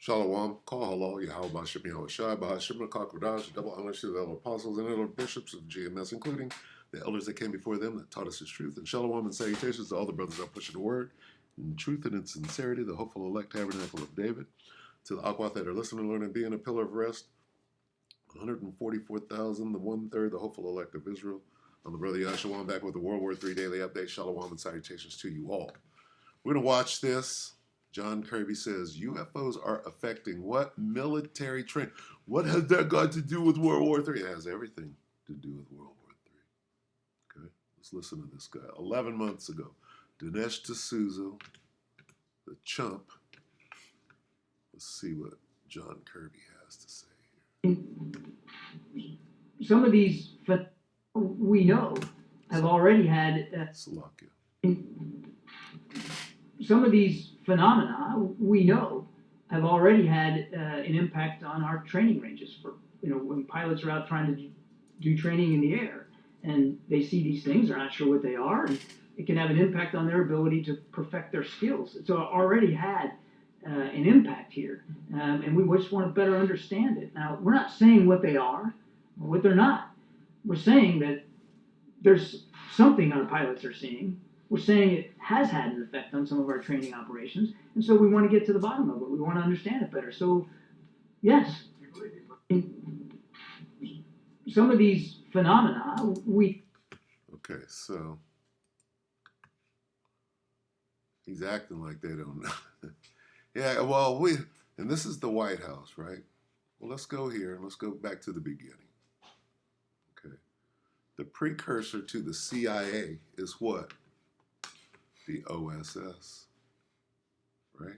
Shalom, Kol Halal, Yahweh Bashim Yahweh Shai, Bahashim Kakwadash, double honor to the elder apostles and elder bishops of GMS, including the elders that came before them that taught us his truth. And Shalom and salutations to all the brothers that push the word in truth and in sincerity, the hopeful elect tabernacle of David. To the Aquath that are listening, learning, being a pillar of rest, 144,000, the one-third, the hopeful elect of Israel. I'm the brother Yahshua, back with the WW3 Daily Update. Shalom and salutations to you all. We're going to watch this. John Kirby says, UFOs are affecting what? Military training. What has that got to do with World War III? It has everything to do with World War III. Okay, let's listen to this guy. 11 months ago, Dinesh D'Souza, the chump. Let's see what John Kirby has to say here. Some of these, we know, have already had some of these phenomena, we know, have already had an impact on our training ranges. For when pilots are out trying to do training in the air, and they see these things, they're not sure what they are, and it can have an impact on their ability to perfect their skills. So it already had an impact here, and we just want to better understand it. Now, we're not saying what they are or what they're not. We're saying that there's something our pilots are seeing. We're saying it has had an effect on some of our training operations, and so we want to get to the bottom of it. We want to understand it better. So, yes, some of these phenomena, Okay, so he's acting like they don't know. Yeah, well, and this is the White House, right? Well, let's go here and let's go back to the beginning. Okay. The precursor to the CIA is what? The OSS, right?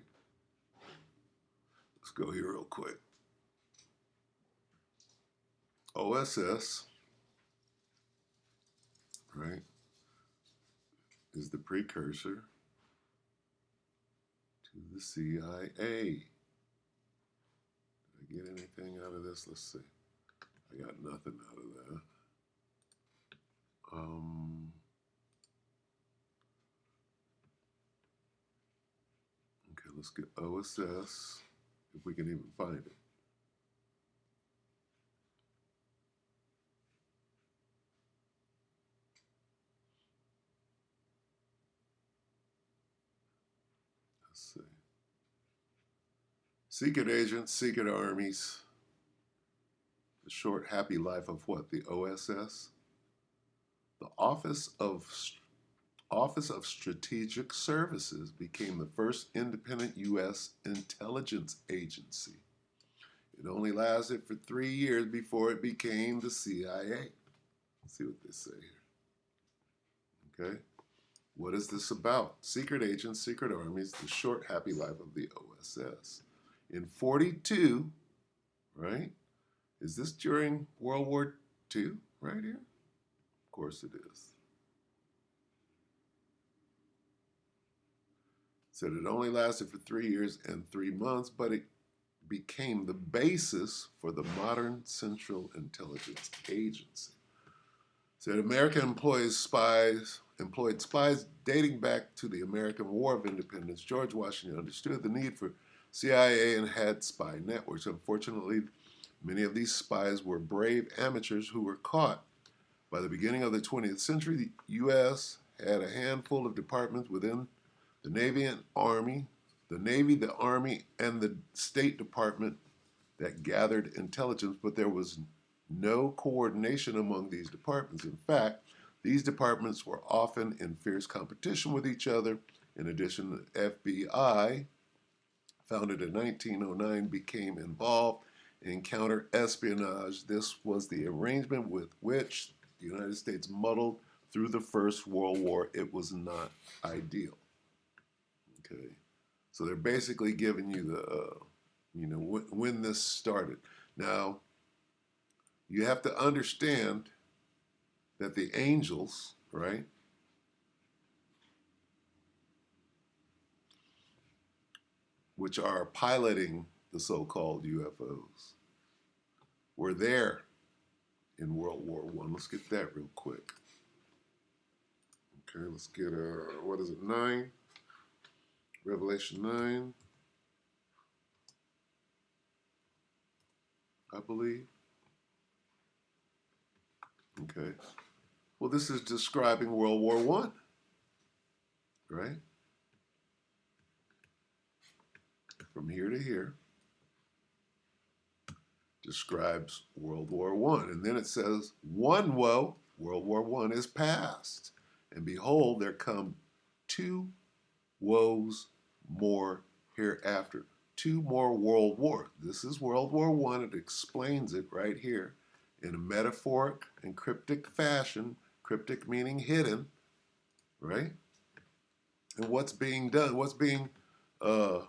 Let's go here real quick. OSS, right, is the precursor to the CIA. Did I get anything out of this? Let's see. I got nothing out of that. Okay, let's get OSS, if we can even find it. Let's see. Secret agents, secret armies. The short, happy life of what? The OSS? The Office of Strategic Services became the first independent U.S. intelligence agency. It only lasted for 3 years before it became the CIA. Let's see what they say here. Okay. What is this about? Secret agents, secret armies, the short, happy life of the OSS. In 42, right? Is this during World War II right here? Of course it is. Said it only lasted for 3 years and 3 months, but it became the basis for the modern Central Intelligence Agency. Said America employed spies dating back to the American War of Independence. George Washington understood the need for CIA and had spy networks. Unfortunately, many of these spies were brave amateurs who were caught. By the beginning of the 20th century, the U.S. had a handful of departments within the Navy and Army, the Army, and the State Department that gathered intelligence, but there was no coordination among these departments. In fact, these departments were often in fierce competition with each other. In addition, the FBI, founded in 1909, became involved in counter-espionage. This was the arrangement with which the United States muddled through the First World War. It was not ideal. Okay, so they're basically giving you the, when this started. Now, you have to understand that the angels, right, which are piloting the so-called UFOs, were there in World War I. Let's get that real quick. Okay, let's get, 9? Revelation 9. I believe. Okay. Well, this is describing World War One, right? From here to here describes World War One, and then it says, "One woe, World War One, is past, and behold, there come two woes more hereafter." Two more world wars. This is World War One. It explains it right here in a metaphoric and cryptic fashion. Cryptic meaning hidden, right? And what's being done? What's being uh,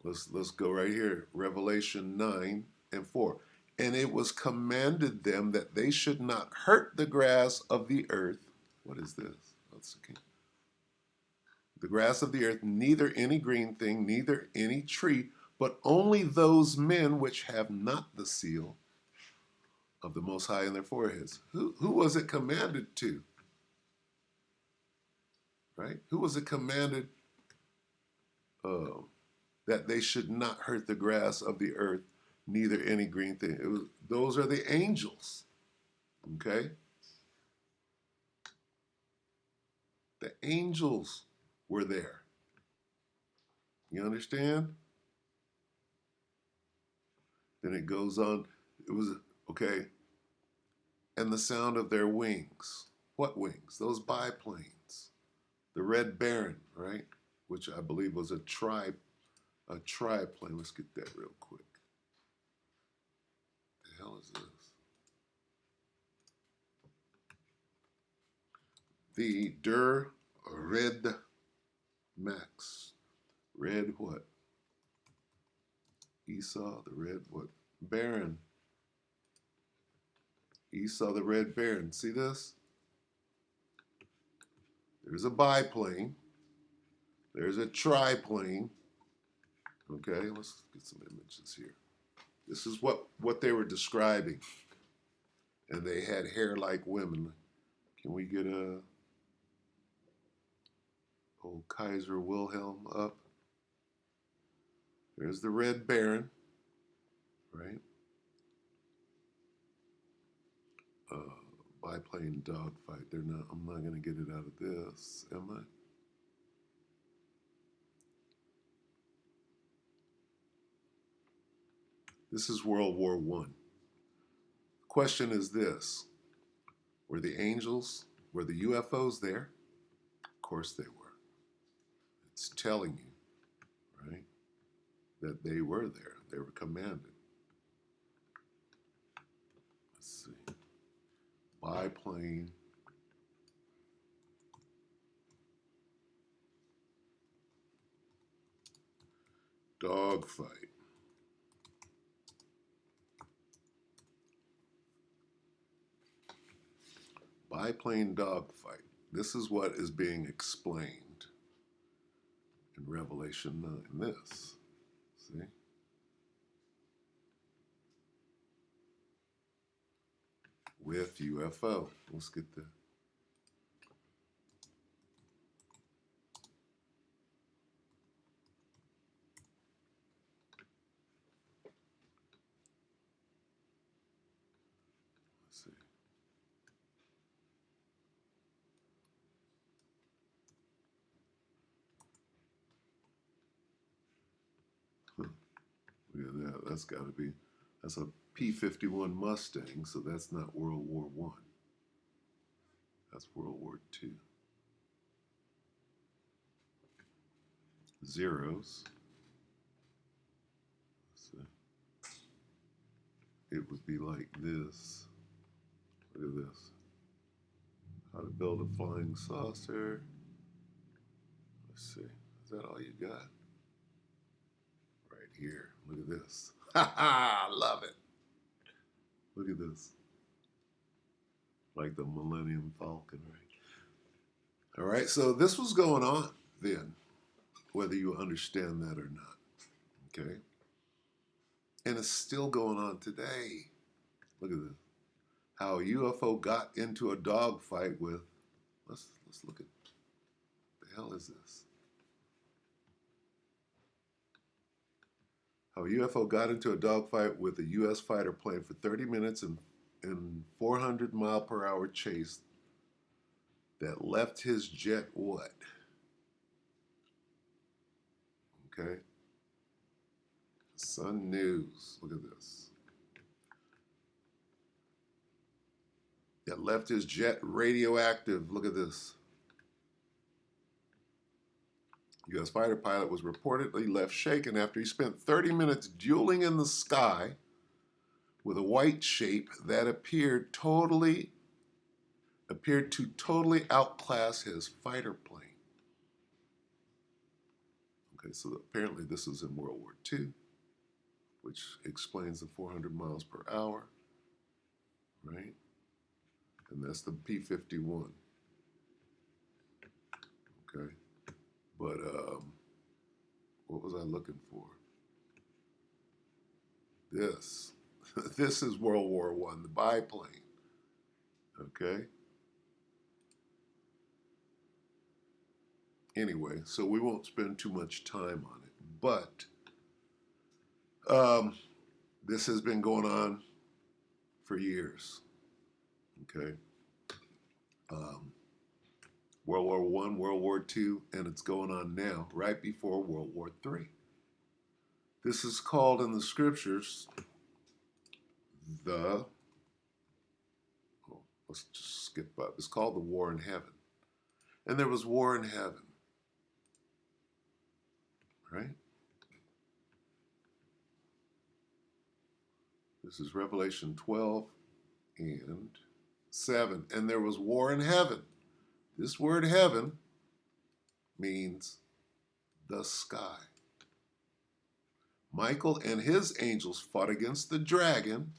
let's go right here. Revelation 9:4. And it was commanded them that they should not hurt the grass of the earth. What is this? Let's see. The grass of the earth, neither any green thing, neither any tree, but only those men which have not the seal of the Most High in their foreheads. Who was it commanded to? Right? Who was it commanded uh, that they should not hurt the grass of the earth, neither any green thing? Those are the angels. Okay? The angels were there. You understand? Then it goes on. It was, okay, and the sound of their wings. What wings? Those biplanes. The Red Baron, right? Which I believe was a triplane. Let's get that real quick. The hell is this? The Red Max. Red what? Esau, the red what? Baron. Esau, the Red Baron. See this? There's a biplane. There's a triplane. Okay, let's get some images here. This is what they were describing. And they had hair like women. Can we get a old Kaiser Wilhelm up? There's the Red Baron, right? Biplane dogfight. They're not. I'm not going to get it out of this, am I? This is World War One. Question is this: were the angels, were the UFOs there? Of course they were. It's telling you, right, that they were there. They were commanded. Let's see. Biplane. Dogfight. Biplane dogfight. This is what is being explained in Revelation 9. This. See? With UFO. Let's get the. Let's see. Huh. Look at that. That's got to be. That's a P-51 Mustang, so that's not World War One. That's World War Two. Zeros. Let's see. It would be like this. Look at this. How to build a flying saucer. Let's see. Is that all you got? Right here. Look at this. Ha ha! I love it. Look at this. Like the Millennium Falcon, right? All right, so this was going on then, whether you understand that or not. Okay? And it's still going on today. Look at this. How a UFO got into a dogfight with, let's look at, the hell is this? How a UFO got into a dogfight with a U.S. fighter plane for 30 minutes in 400-mile-per-hour chase that left his jet what? Okay. Sun News. Look at this. That left his jet radioactive. Look at this. U.S. fighter pilot was reportedly left shaken after he spent 30 minutes dueling in the sky with a white shape that appeared to totally outclass his fighter plane. Okay, so apparently this is in World War II, which explains the 400 miles per hour, right? And that's the P-51. Okay, but what was I looking for? This. This is World War I, the biplane. Okay. Anyway, so we won't spend too much time on it, but this has been going on for years. Okay. World War I, World War II, and it's going on now, right before World War III. This is called in the scriptures the, let's just skip up. It's called the war in heaven. And there was war in heaven, right? This is Revelation 12 and 7. And there was war in heaven. This word heaven means the sky. Michael and his angels fought against the dragon,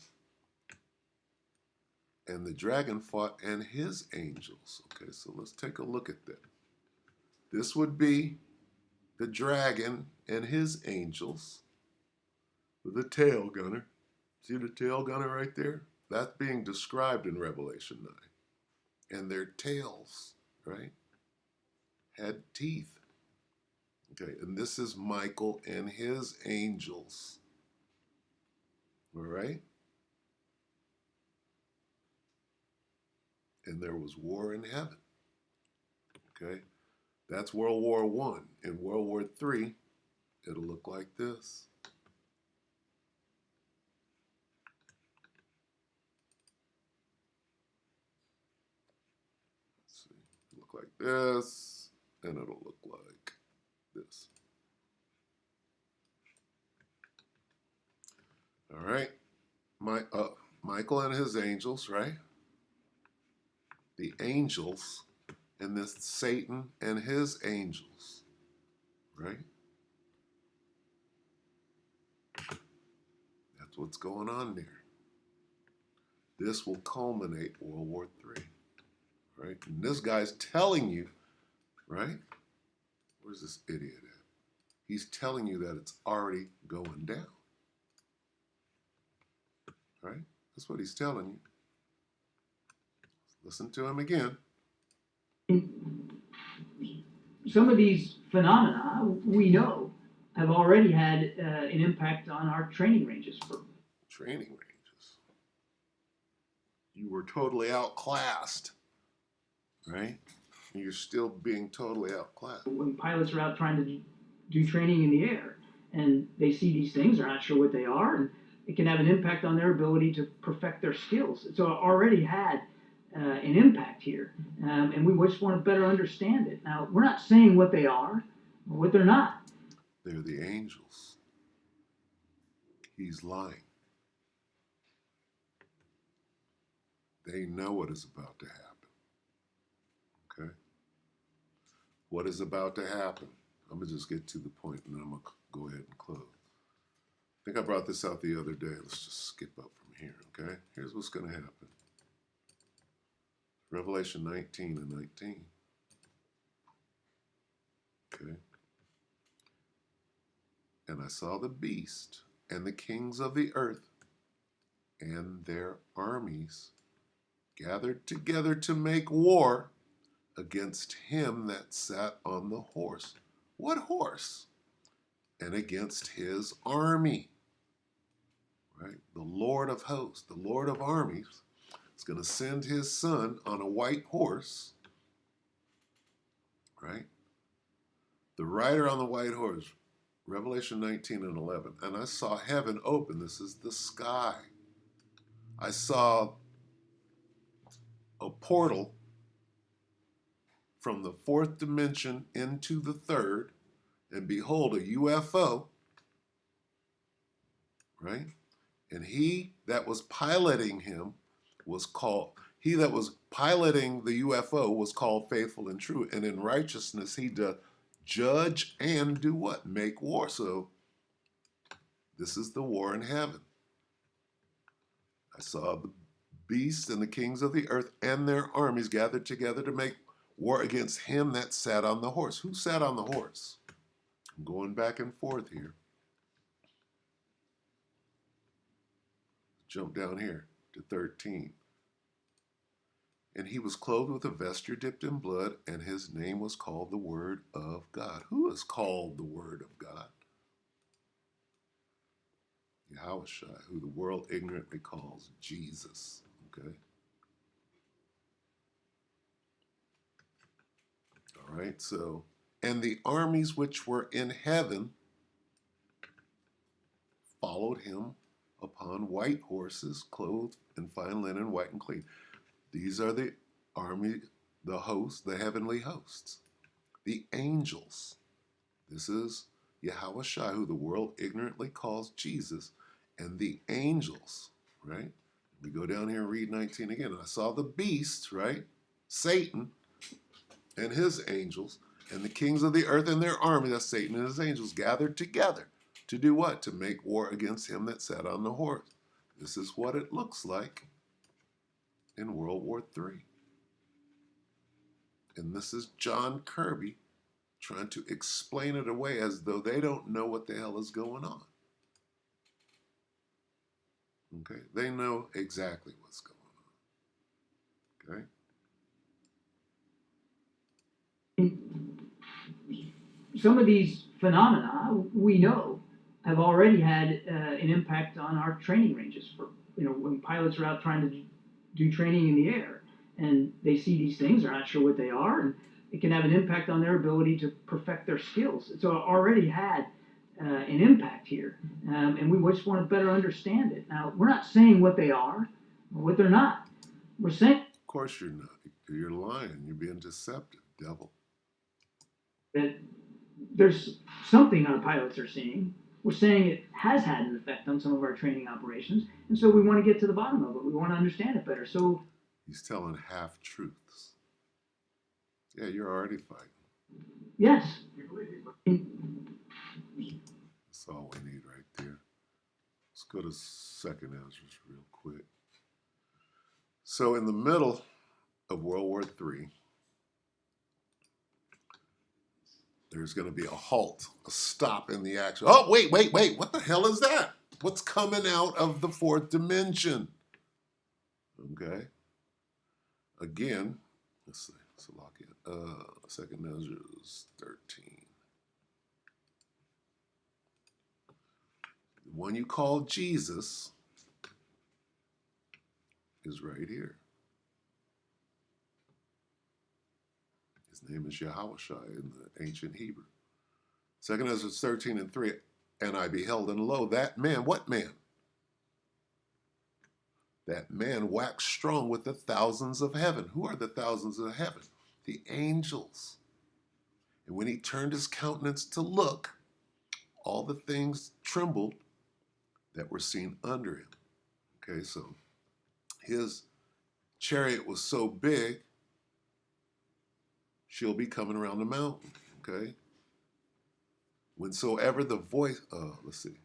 and the dragon fought and his angels. Okay, so let's take a look at that. This would be the dragon and his angels with the tail gunner. See the tail gunner right there? That's being described in Revelation 9. And their tails, right, had teeth. Okay, and this is Michael and his angels. All right? And there was war in heaven. Okay? That's World War I. In World War III, it'll look like this. Let's see. It'll look like this, and it'll look like this. All right? Michael and his angels, right? The angels, and this Satan and his angels, right? That's what's going on there. This will culminate World War III, right? And this guy's telling you, right? Where's this idiot at? He's telling you that it's already going down, right? That's what he's telling you. Listen to him again. Some of these phenomena, we know, have already had an impact on our training ranges. Training ranges. You were totally outclassed, right? And you're still being totally outclassed. When pilots are out trying to do training in the air and they see these things, they're not sure what they are, and it can have an impact on their ability to perfect their skills. So it already had an impact here, and we just want to better understand it. Now, we're not saying what they are or what they're not. They're the angels. He's lying. They know what is about to happen. Okay? What is about to happen? I'm going to just get to the point and then I'm going to go ahead and close. I think I brought this out the other day. Let's just skip up from here, okay? Here's what's going to happen. Revelation 19 and 19. Okay? And I saw the beast and the kings of the earth and their armies gathered together to make war against him that sat on the horse. What horse? and against his army. Right? The Lord of hosts, the Lord of armies, is going to send his son on a white horse, right? The rider on the white horse, Revelation 19 and 11. And I saw heaven open. This is the sky. I saw a portal from the fourth dimension into the third, and behold, a UFO, right? And he that was piloting him was called, he that was piloting the UFO was called faithful and true. And in righteousness, he doth judge and do what? Make war. So this is the war in heaven. I saw the beasts and the kings of the earth and their armies gathered together to make war against him that sat on the horse. Who sat on the horse? I'm going back and forth here. Jump down here to 13. And he was clothed with a vesture dipped in blood, and his name was called the Word of God. Who is called the Word of God? Yahushua, who the world ignorantly calls Jesus. Okay? All right, so, and the armies which were in heaven followed him upon white horses, clothed in fine linen, white and clean. These are the army, the hosts, the heavenly hosts, the angels. This is Yahushua, who the world ignorantly calls Jesus, and the angels, right? We go down here and read 19 again. And I saw the beast, right? Satan and his angels, and the kings of the earth and their army, that's Satan and his angels, gathered together to do what? To make war against him that sat on the horse. This is what it looks like in World War III. And this is John Kirby trying to explain it away as though they don't know what the hell is going on. Okay? They know exactly what's going on. Okay? Some of these phenomena we know have already had an impact on our training ranges. For when pilots are out trying to do training in the air and they see these things, they're not sure what they are, and it can have an impact on their ability to perfect their skills. So it already had an impact here, and we just want to better understand it. Now, we're not saying what they are or what they're not. We're saying, of course you're not. You're lying. You're being deceptive, devil. that there's something our pilots are seeing. We're saying it has had an effect on some of our training operations, and so we want to get to the bottom of it. We want to understand it better. So he's telling half truths. Yeah, you're already fighting. yes. That's all we need right there. Let's go to second answers real quick. So in the middle of World War III, there's going to be a halt, a stop in the action. Oh, wait. What the hell is that? What's coming out of the fourth dimension? Okay. Again, let's see. Let's lock it. Second answer is 13. The one you call Jesus is right here. His name is Yahushua in the ancient Hebrew. Second Ezra 13 and 3. And I beheld, and lo, that man, what man? That man waxed strong with the thousands of heaven. Who are the thousands of heaven? The angels. And when he turned his countenance to look, all the things trembled that were seen under him. Okay, so his chariot was so big, she'll be coming around the mountain. Okay. Whensoever the voice, let's see.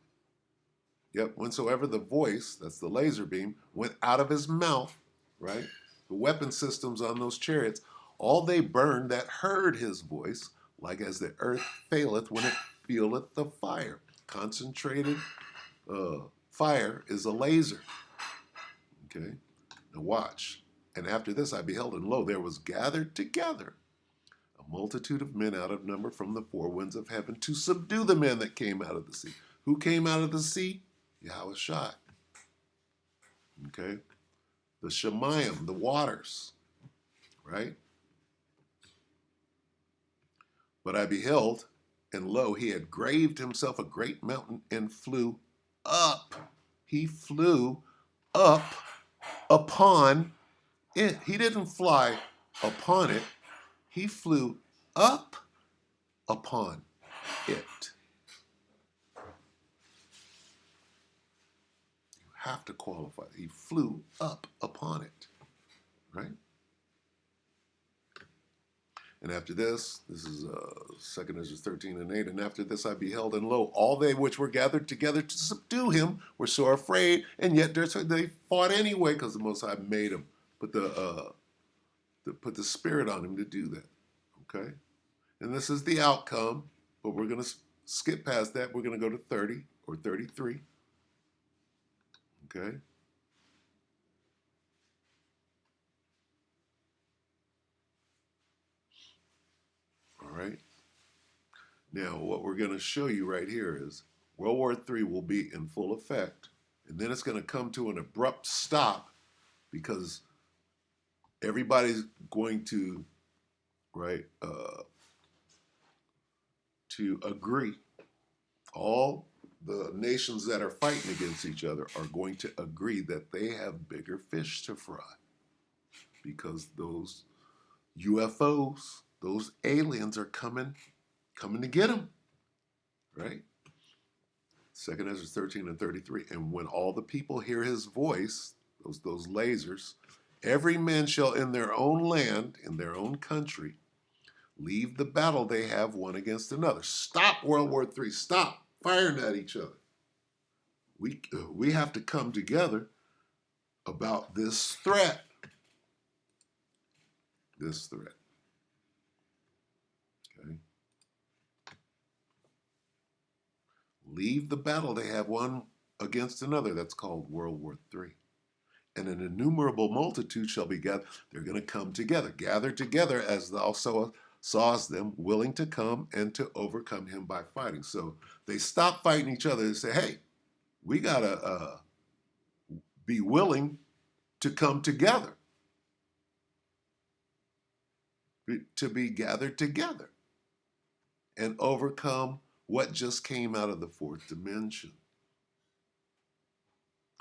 Yep, whensoever the voice, that's the laser beam, went out of his mouth, right? The weapon systems on those chariots, all they burned that heard his voice, like as the earth faileth when it feeleth the fire. Concentrated fire is a laser. Okay, now watch. And after this I beheld, and lo, there was gathered together a a multitude of men out of number from the four winds of heaven to subdue the men that came out of the sea. Who came out of the sea? Yahushua. Okay? The Shemayim, the waters, right? But I beheld, and lo, he had graved himself a great mountain and flew up. He flew up upon it. He didn't fly upon it. He flew up upon it. You have to qualify. He flew up upon it, right? And after this is 2 Ezra 13 and 8. And after this I beheld, and lo, all they which were gathered together to subdue him were sore afraid, and yet they fought anyway because the Most High made them put the spirit on him to do that. Okay, and this is the outcome. But we're going to skip past that. We're going to go to 30 or 33. Okay. All right. Now, what we're going to show you right here is World War III will be in full effect, and then it's going to come to an abrupt stop because everybody's going to, right, to agree. All the nations that are fighting against each other are going to agree that they have bigger fish to fry because those UFOs, those aliens are coming to get them, right? 2 Ezra 13 and 33. And when all the people hear his voice, those lasers, every man shall in their own land, in their own country, leave the battle they have one against another. Stop World War III. Stop firing at each other. We have to come together about this threat. This threat. Okay. Leave the battle they have one against another. That's called World War III. And an innumerable multitude shall be gathered. They're going to come together, gather together as thou sawest them, willing to come and to overcome him by fighting. So they stop fighting each other and say, hey, we got to be willing to come together, to be gathered together and overcome what just came out of the fourth dimension.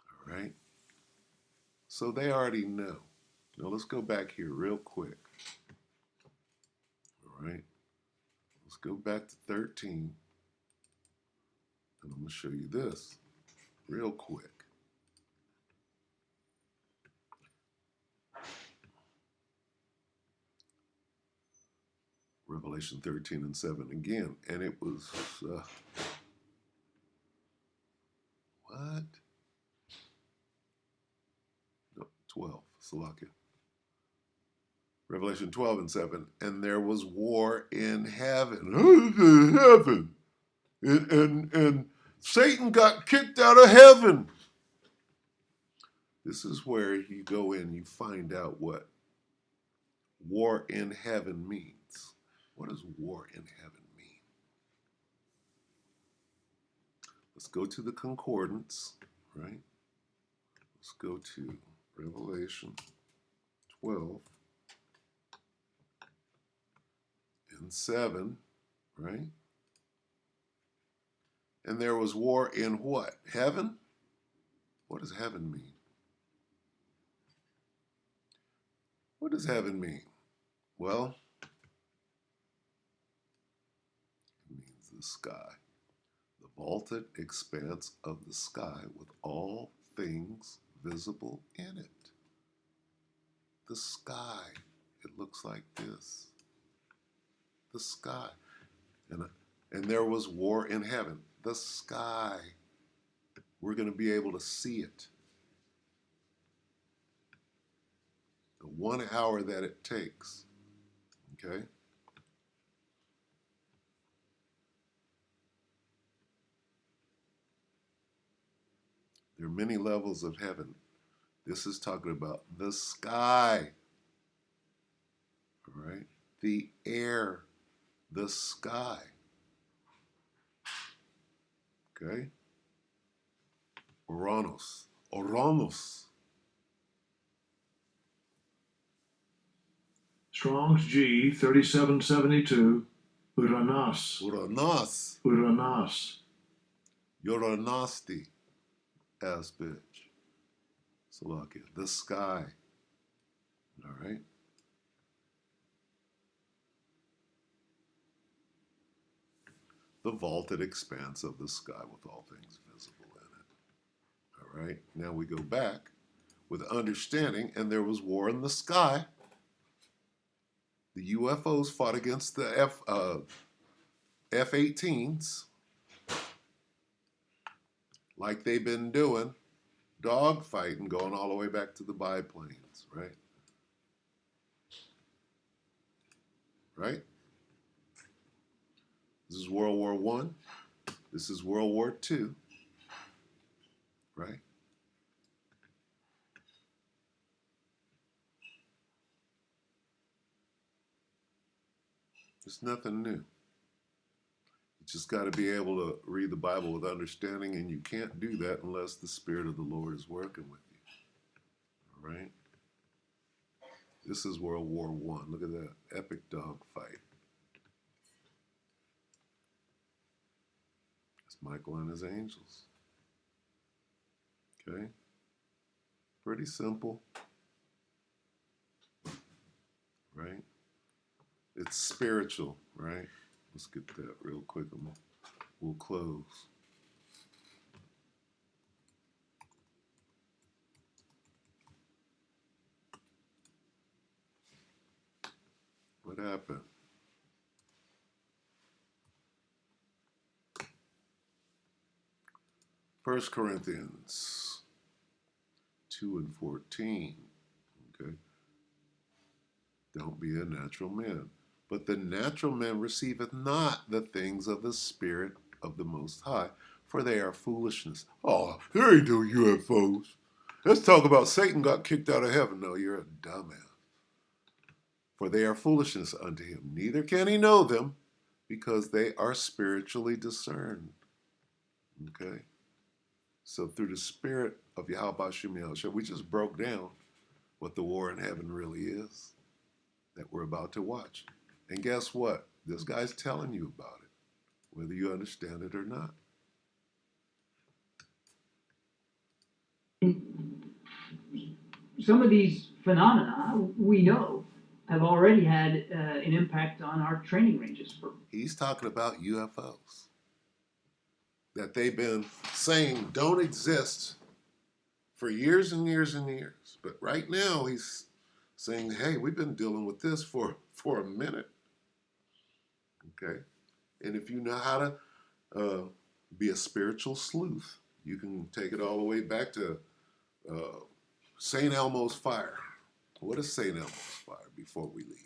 All right? So they already know. Now let's go back here real quick. All right? Let's go back to 13. And I'm going to show you this real quick. Revelation 13 and 7 again. And it was, what? No, 12. Salakia. Revelation 12 and 7. And there was war in heaven. Heaven. And Satan got kicked out of heaven. This is where you go in, you find out what war in heaven means. What does war in heaven mean? Let's go to the concordance, right? Let's go to Revelation 12 and 7, right? And there was war in what? Heaven? What does heaven mean? What does heaven mean? Well, it means the sky. The vaulted expanse of the sky with all things visible in it. The sky, it looks like this. The sky. And there was war in heaven. The sky. We're going to be able to see it. The 1 hour that it takes. Okay? There are many levels of heaven. This is talking about the sky. All right? the air, the sky. Okay? Uranos. Uranus. Strong's G 3772. Uranos. Uranos. Uranos. You're a nasty ass bitch. Slovakia. The sky. All right? The vaulted expanse of the sky with all things visible in it. All right? Now we go back with understanding, and there was war in the sky. The UFOs fought against the F-18s like they've been doing, dogfighting, going all the way back to the biplanes, right? Right? This is World War One. This is World War Two, right? It's nothing new. You just got to be able to read the Bible with understanding, and you can't do that unless the Spirit of the Lord is working with you. All right? This is World War One. Look at that epic dogfight. It's Michael and his angels. Okay? Pretty simple. Right? It's spiritual, right? Let's get that real quick and we'll close. What happened? First Corinthians 2 and 14. Okay. Don't be a natural man. But the natural man receiveth not the things of the Spirit of the Most High, for they are foolishness. Oh, there ain't no UFOs. Let's talk about Satan got kicked out of heaven. No, you're a dumbass. For they are foolishness unto him. Neither can he know them, because they are spiritually discerned. Okay? So through the Spirit of Yahweh Shem Yahushua, we just broke down what the war in heaven really is that we're about to watch. And guess what? This guy's telling you about it, whether you understand it or not. Some of these phenomena, we know, have already had an impact on our training ranges. He's talking about UFOs that they've been saying don't exist for years and years and years. But right now he's saying, hey, we've been dealing with this for a minute. Okay? And if you know how to be a spiritual sleuth, you can take it all the way back to St. Elmo's fire. What is St. Elmo's fire before we leave?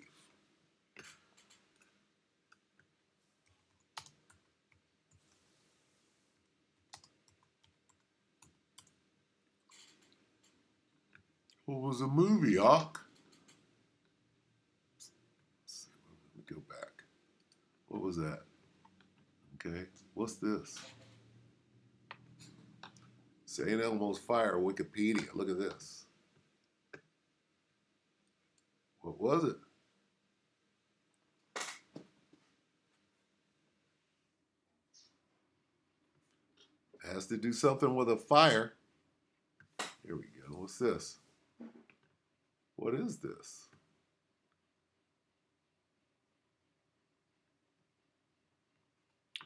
What was a movie, Ock? Let me go back. What was that? Okay, what's this? St. Elmo's fire, Wikipedia. Look at this. What was it? It has to do something with a fire. Here we go. What's this? What is this?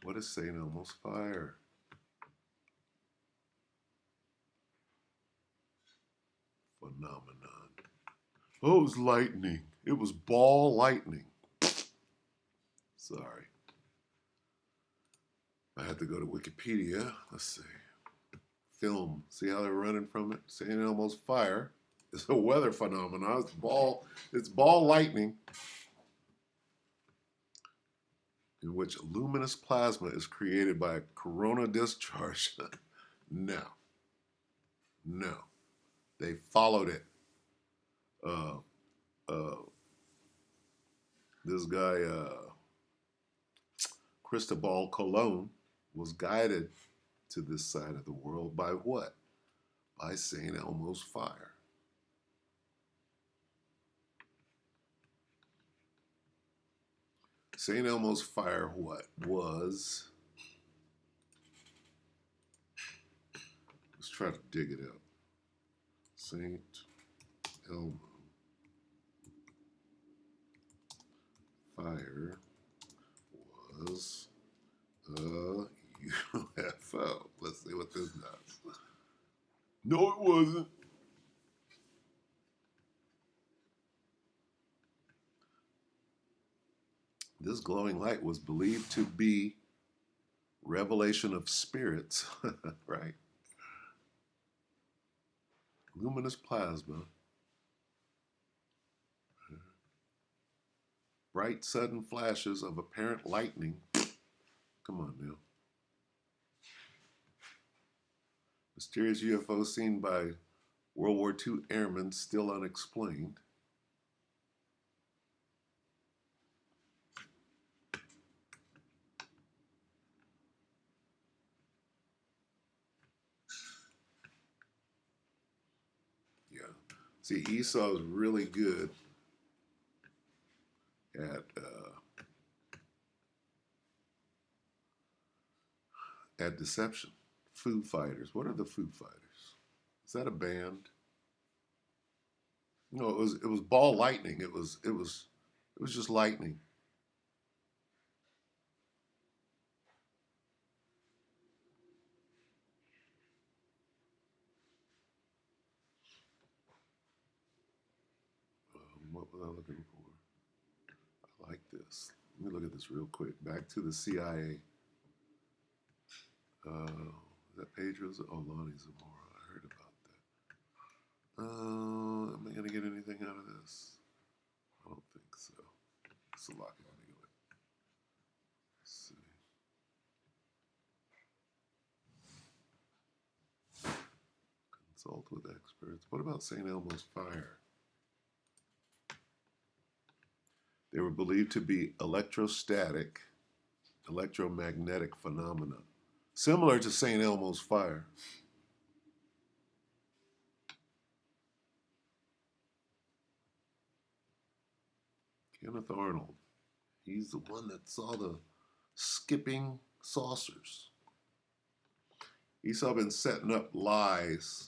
What is St. Elmo's fire? Phenomenon. Oh, it was lightning. It was ball lightning. Sorry. I had to go to Wikipedia. Let's see. Film. See how they're running from it? St. Elmo's fire. It's a weather phenomenon. It's ball lightning in which luminous plasma is created by a corona discharge. No. No. They followed it. This guy, Cristobal Colon, was guided to this side of the world by what? By St. Elmo's fire. St. Elmo's fire, what was? Let's try to dig it up. St. Elmo fire was a UFO. Let's see what this does. No, it wasn't. This glowing light was believed to be revelation of spirits, right? Luminous plasma, bright sudden flashes of apparent lightning. Come on now. Mysterious UFO seen by World War II airmen still unexplained. Yeah. See, Esau is really good at deception. Foo Fighters. What are the Foo Fighters? Is that a band? No, it was ball lightning. It was just lightning. What was I looking for? I like this. Let me look at this real quick. Back to the CIA. Is that Pedro's? Oh, Lonnie Zamora. I heard about that. Am I going to get anything out of this? I don't think so. It's a lock it anyway. Let's see. Consult with experts. What about St. Elmo's fire? They were believed to be electrostatic, electromagnetic phenomena, similar to St. Elmo's fire. Kenneth Arnold. He's the one that saw the skipping saucers. Esau been setting up lies.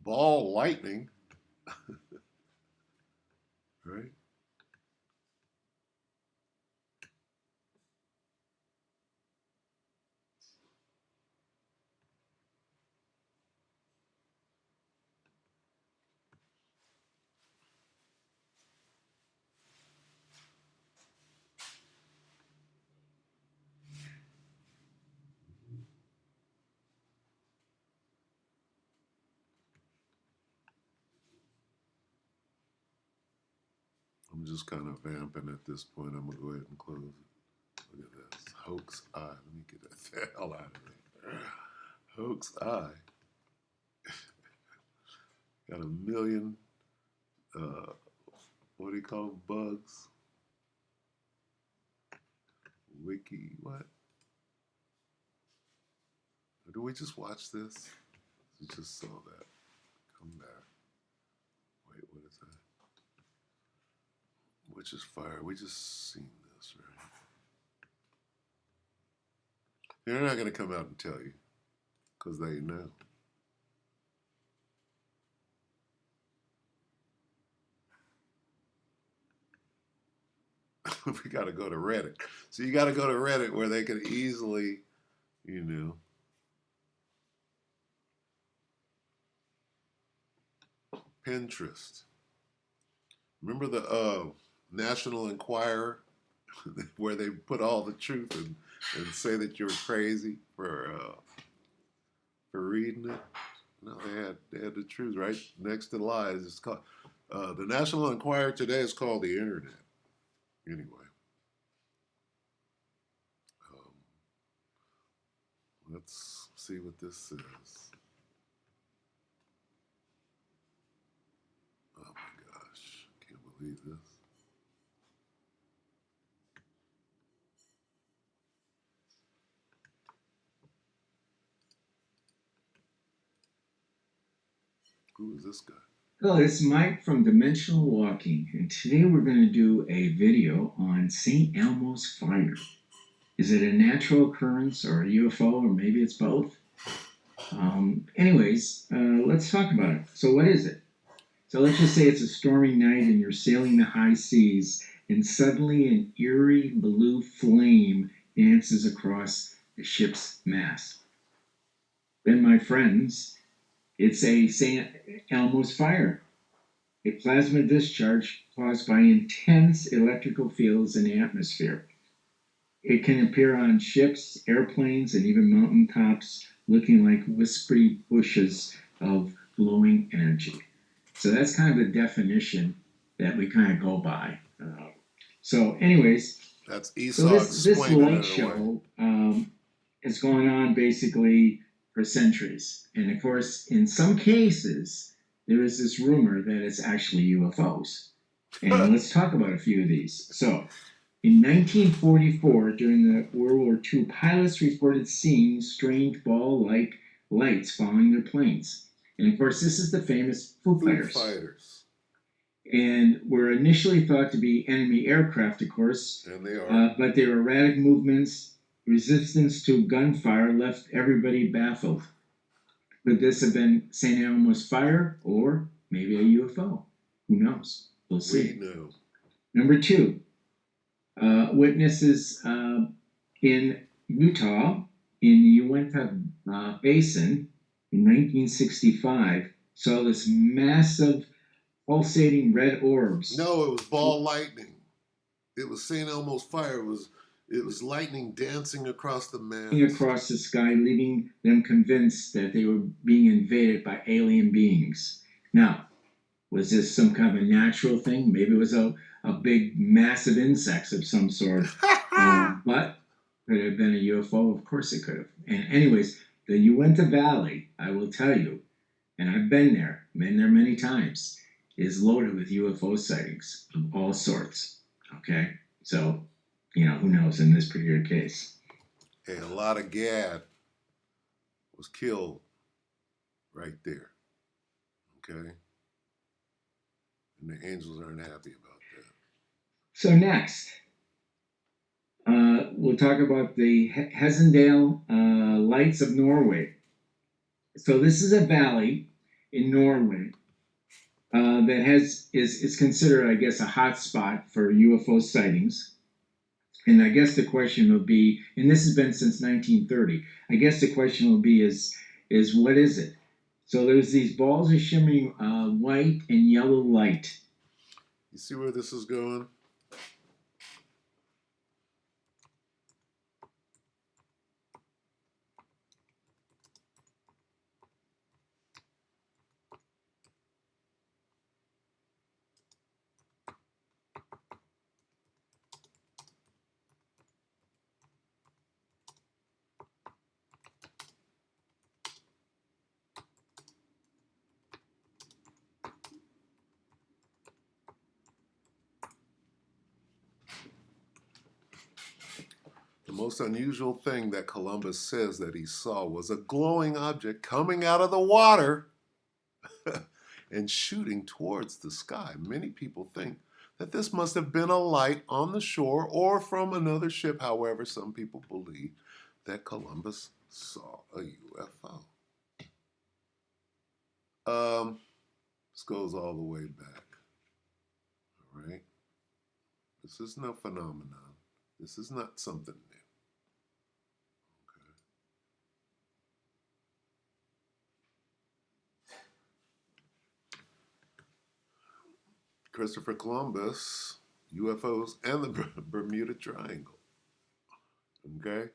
Ball lightning, right? I'm just kind of vamping at this point. I'm gonna go ahead and close it. Look at this. Hoax eye. Let me get the hell out of there. Hoax eye. Got a million, what do you call them? Bugs? Wiki, what? Or do we just watch this? We just saw that. Come back. Wait, what is that? Which is fire. We just seen this, right? They're not going to come out and tell you because they know. We got to go to Reddit. So you got to go to Reddit where they can easily, you know. Pinterest. Remember the National Enquirer where they put all the truth and say that you're crazy for reading it? No, they had the truth right next to lies. It's called the National Enquirer today is called the Internet. Anyway, um, let's see what this says. Oh my gosh, can't believe this. Who is this guy? Hello, this is Mike from Dimensional Walking, and today we're going to do a video on St. Elmo's fire. Is it a natural occurrence or a UFO, or maybe it's both? Let's talk about it. So what is it? So let's just say it's a stormy night and you're sailing the high seas, and suddenly an eerie blue flame dances across the ship's mast. Then, my friends, it's a St. Elmo's fire. A plasma discharge caused by intense electrical fields in the atmosphere. It can appear on ships, airplanes, and even mountain tops, looking like wispy bushes of glowing energy. So that's kind of the definition that we kind of go by. That's So Esau this explaining light it away. show is going on basically for centuries, and of course, in some cases, there is this rumor that it's actually UFOs. And let's talk about a few of these. So, in 1944, during the World War II, pilots reported seeing strange ball-like lights following their planes. And of course, this is the famous Foo Fighters. And were initially thought to be enemy aircraft, of course. And they are. But their erratic movements, resistance to gunfire left everybody baffled. Could this have been St. Elmo's fire or maybe a UFO? Who knows? We'll see. We know. Number 2, witnesses in Utah in the Uinta Basin in 1965 saw this massive pulsating red orbs. No, it was ball lightning. It was St. Elmo's fire. It was lightning dancing across the mast. Across the sky, leaving them convinced that they were being invaded by alien beings. Now, was this some kind of a natural thing? Maybe it was a big, massive insects of some sort. But could it have been a UFO? Of course it could have. And anyways, the Uinta Valley, I will tell you, and I've been there many times, is loaded with UFO sightings of all sorts. Okay? So, who knows in this particular case. Hey, a lot of Gad was killed right there. Okay? And the angels aren't happy about that. So next, we'll talk about the Hesendale Lights of Norway. So this is a valley in Norway that is considered, I guess, a hot spot for UFO sightings. And I guess the question will be, and this has been since 1930, I guess the question will be is what is it? So there's these balls of shimmering white and yellow light. You see where this is going? The most unusual thing that Columbus says that he saw was a glowing object coming out of the water and shooting towards the sky. Many people think that this must have been a light on the shore or from another ship. However, some people believe that Columbus saw a UFO. This goes all the way back. All right? This is no phenomenon. This is not something new. Christopher Columbus, UFOs, and the Bermuda Triangle. Okay?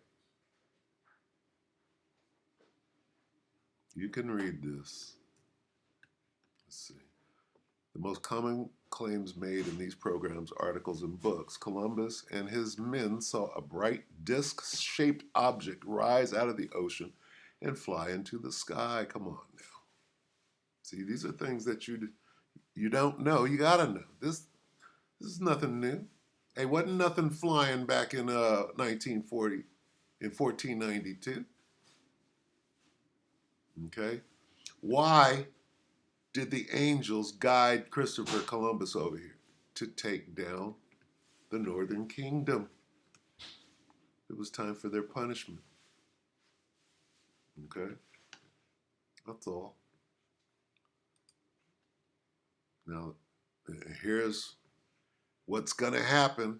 You can read this. Let's see. The most common claims made in these programs, articles, and books. Columbus and his men saw a bright disc-shaped object rise out of the ocean and fly into the sky. Come on now. See, these are things that you don't know. You gotta know. This is nothing new. Hey, wasn't nothing flying back in 1940, in 1492. Okay? Why did the angels guide Christopher Columbus over here? To take down the Northern Kingdom. It was time for their punishment. Okay? That's all. Now, here's what's going to happen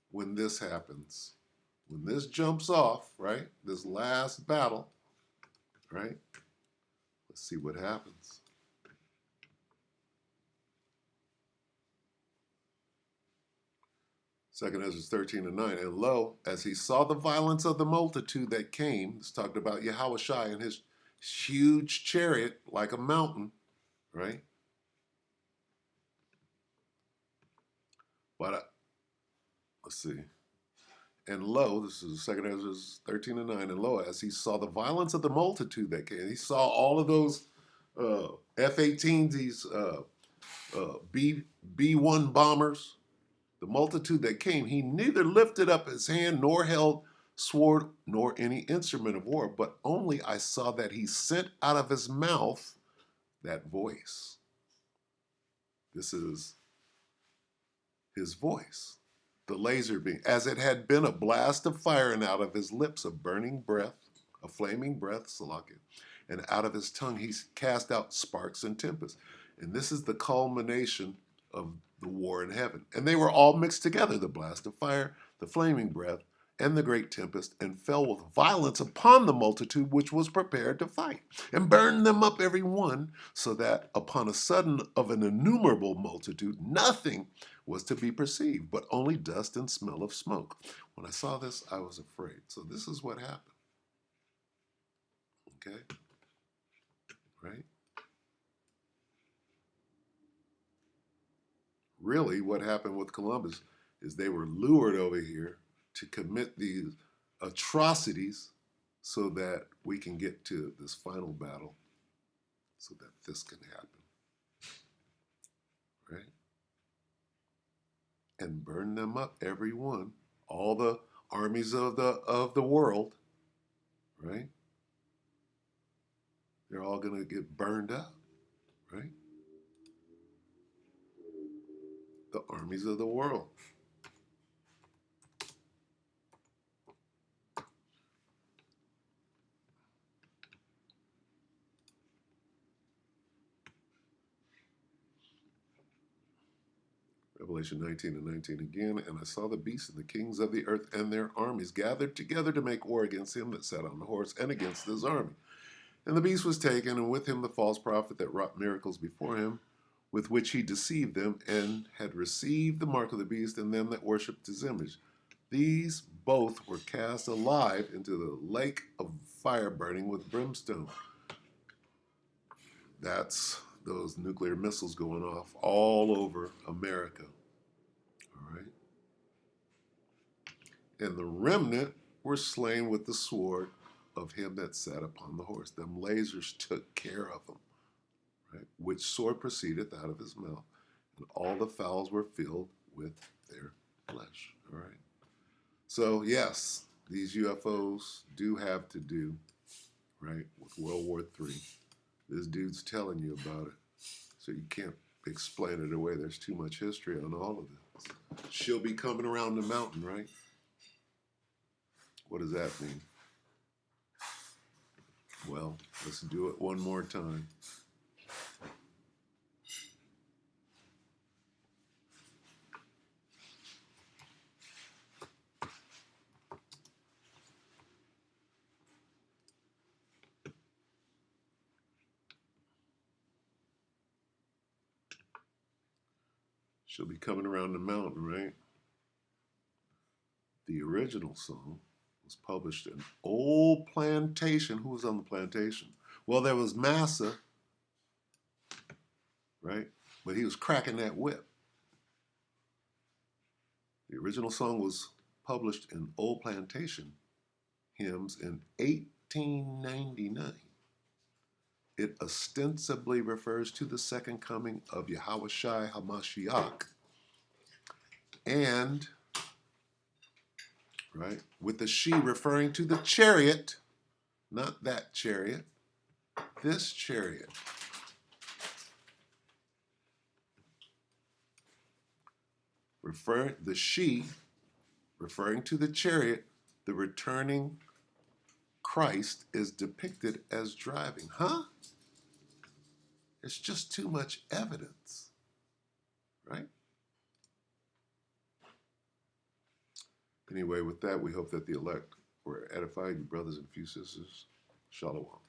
when this happens. When this jumps off, right? This last battle, right? Let's see what happens. Second Ezra 13:9. And lo, as he saw the violence of the multitude that came, it's talked about Yahushua and his huge chariot like a mountain, right? But let's see. And lo, this is 2 Ezra 13:9. And lo, as he saw the violence of the multitude that came, he saw all of those F-18s, these B-1 bombers, the multitude that came, he neither lifted up his hand nor held sword nor any instrument of war, but only I saw that he sent out of his mouth that voice. This is his voice. The laser beam, as it had been a blast of fire, and out of his lips a burning breath, a flaming breath, Salakia, and out of his tongue he cast out sparks and tempests. And this is the culmination of the war in heaven. And they were all mixed together, the blast of fire, the flaming breath, and the great tempest, and fell with violence upon the multitude which was prepared to fight, and burned them up every one, so that upon a sudden of an innumerable multitude nothing was to be perceived, but only dust and smell of smoke. When I saw this, I was afraid. So this is what happened. Okay? Right? Really, what happened with Columbus is they were lured over here to commit these atrocities so that we can get to this final battle, so that this can happen. Right? And burn them up, every one, all the armies of the world, right? They're all going to get burned up, right? The armies of the world. Revelation 19:19 again. And I saw the beasts and the kings of the earth and their armies gathered together to make war against him that sat on the horse and against his army. And the beast was taken, and with him the false prophet that wrought miracles before him, with which he deceived them, and had received the mark of the beast and them that worshipped his image. These both were cast alive into the lake of fire burning with brimstone. That's those nuclear missiles going off all over America. All right. And the remnant were slain with the sword of him that sat upon the horse. Them lasers took care of them. Right? Which sword proceedeth out of his mouth, and all the fowls were filled with their flesh. All right. So yes, these UFOs do have to do, right, with World War III. This dude's telling you about it, so you can't explain it away. There's too much history on all of this. She'll be coming around the mountain, right? What does that mean? Well, let's do it one more time. She'll be coming around the mountain, right? The original song was published in Old Plantation. Who was on the plantation? Well, there was Massa, right? But he was cracking that whip. The original song was published in Old Plantation Hymns in 1899. It ostensibly refers to the second coming of Yahushua HaMashiach, and, right, with the she referring to the chariot, not that chariot, this chariot. the she, referring to the chariot, the returning Christ is depicted as driving. Huh? It's just too much evidence, right? Anyway, with that, we hope that the elect were edified, you brothers and few sisters. Shalom.